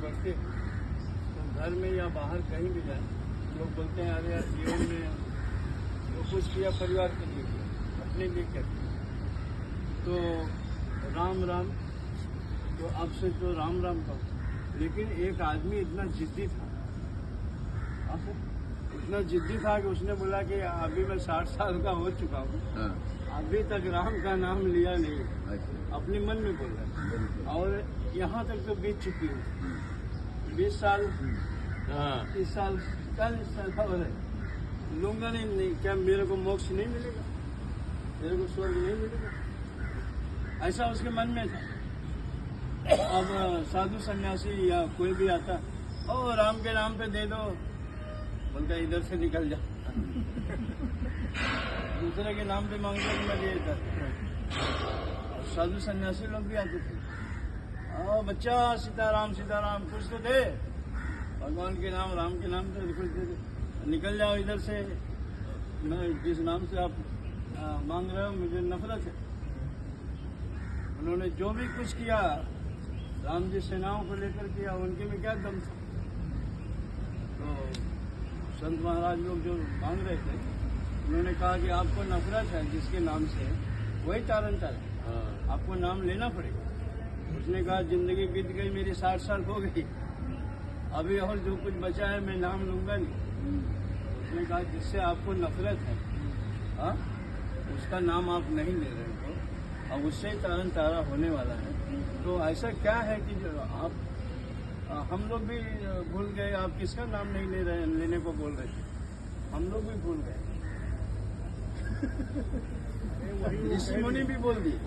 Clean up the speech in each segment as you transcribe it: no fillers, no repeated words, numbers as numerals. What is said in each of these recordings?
बढ़ते तो घर में या बाहर कहीं भी जाए लोग बोलते हैं अरे यार जीवन में जो कुछ किया परिवार के लिए किया, अपने लिए क्या किया। तो राम राम तो आपसे तो राम राम कहो, लेकिन एक आदमी इतना जिद्दी था, इतना जिद्दी था कि उसने बोला कि अभी मैं 60 साल का हो चुका हूँ, अभी तक राम का नाम लिया नहीं। अपने मन में बोल रहा है। और यहाँ तक तो बीत चुकी हूँ, 20 साल 30 साल 40 साल हो रहे, लूंगा नहीं। क्या मेरे को मोक्ष नहीं मिलेगा, मेरे को स्वर्ग नहीं मिलेगा, ऐसा उसके मन में था। अब साधु सन्यासी या कोई भी आता, ओ राम के नाम पे दे दो, बोलता इधर से निकल जा। दूसरे के नाम पे मांगते तो मैं दे देता। साधु सन्यासी लोग भी आते थे, ओ बच्चा सीताराम सीताराम कुछ तो दे, भगवान के नाम राम के नाम से कुछ दे दे, निकल जाओ इधर से, मैं जिस नाम से आप मांग रहे हो मुझे नफरत है। उन्होंने जो भी कुछ किया राम जी सेनाओं को लेकर किया, उनके में क्या दम था। तो संत महाराज लोग जो मांग रहे थे, उन्होंने कहा कि आपको नफरत है जिसके नाम से, वही तारण तारण आपको नाम लेना पड़ेगा। उसने कहा जिंदगी बीत गई, मेरी 60 साल हो गई, अभी और जो कुछ बचा है मैं नाम लूंगा नहीं। उसने कहा जिससे आपको नफरत है उसका नाम आप नहीं ले रहे हो, और उससे ही तारण तारा होने वाला है। तो ऐसा क्या है कि जो आप हम लोग भी भूल गए, आप किसका नाम नहीं ले रहे, लेने को बोल रहे थे, हम लोग भी भूल गए। ऋषि मुनि भी बोल दिए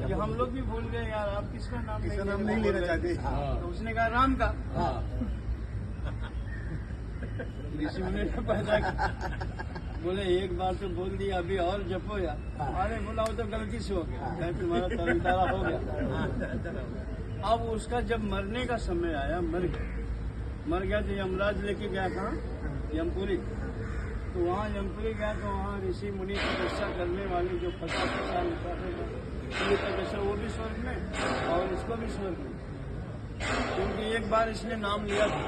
कि हम लोग भी भूल गए यार, आप किसका नाम नहीं लेना चाहते। तो उसने कहा राम का। ऋषि मुनि ने पैदा बोले एक बार तो बोल दिया, अभी और जपो यार। अरे बोला वो तो गलती से हो गया, तुम्हारा तरन तारा हो गया। अब उसका जब मरने का समय आया, मर गया तो यमराज लेके गया कहाँ, यमपुरी। तो वहाँ यमपुरी गया तो वहाँ ऋषि मुनि तपस्या करने वाले जो 50 साल तपस्या, वो भी स्वर्ग में और इसको भी स्वर्ग में, क्योंकि एक बार इसने नाम लिया था।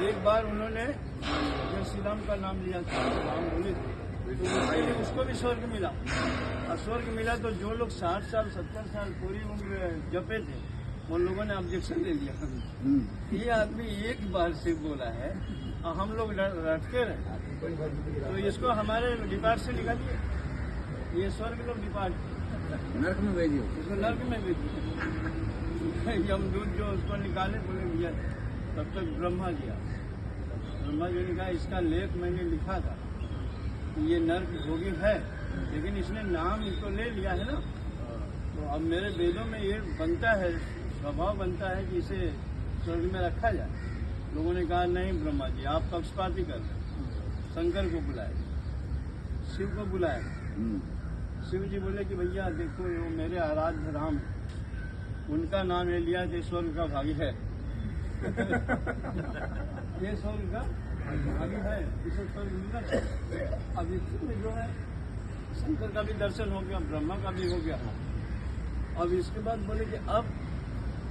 एक बार उन्होंने जय श्री राम का नाम लिया था, राम बोले थे, तो उसके लिए उसको भी स्वर्ग मिला। और स्वर्ग मिला तो जो लोग 60 साल 70 साल पूरी उम्र जपे थे, उन लोगों ने ऑब्जेक्शन ले लिया। ये आदमी एक बार से बोला है और हम लोग रटते रहे, तो इसको हमारे डिपार्ट से निकालिए, ये स्वर्ग लोग डिपार्ट नर्क में भेजिए, इसको नर्क में भेजिए। यमदूत जो उसको निकाले, बोले भैया, तब तक ब्रह्मा गया। ब्रह्मा जी ने कहा इसका लेख मैंने लिखा था, ये नर्क भोगी है, लेकिन इसने नाम इसको ले लिया है ना, तो अब मेरे वेदों में ये बनता है, स्वभाव बनता है कि इसे स्वर्ग में रखा जाए। लोगों ने कहा नहीं ब्रह्मा जी आप पक्षपाती कर रहे, शंकर को बुलाए, शिव को बुलाए। शिव जी बोले कि भैया देखो वो मेरे आराध्य राम, उनका नाम ले लिया तो स्वर्ग का भागी है। ये स्वर्ग का भागी है, इसे स्वर्ग मिलना चाहिए। अब इसमें जो है शंकर का भी दर्शन हो गया, ब्रह्मा का भी हो गया। अब इसके बाद बोले कि अब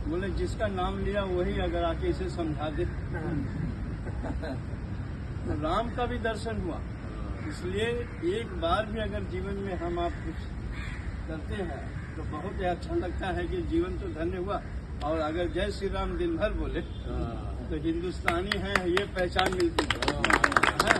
बोले जिसका नाम लिया वही अगर आके इसे समझा दे। राम का भी दर्शन हुआ। इसलिए एक बार भी अगर जीवन में हम आप कुछ करते हैं तो बहुत ही अच्छा लगता है कि जीवन तो धन्य हुआ। और अगर जय श्री राम दिन भर बोले तो हिंदुस्तानी है ये पहचान मिलती है।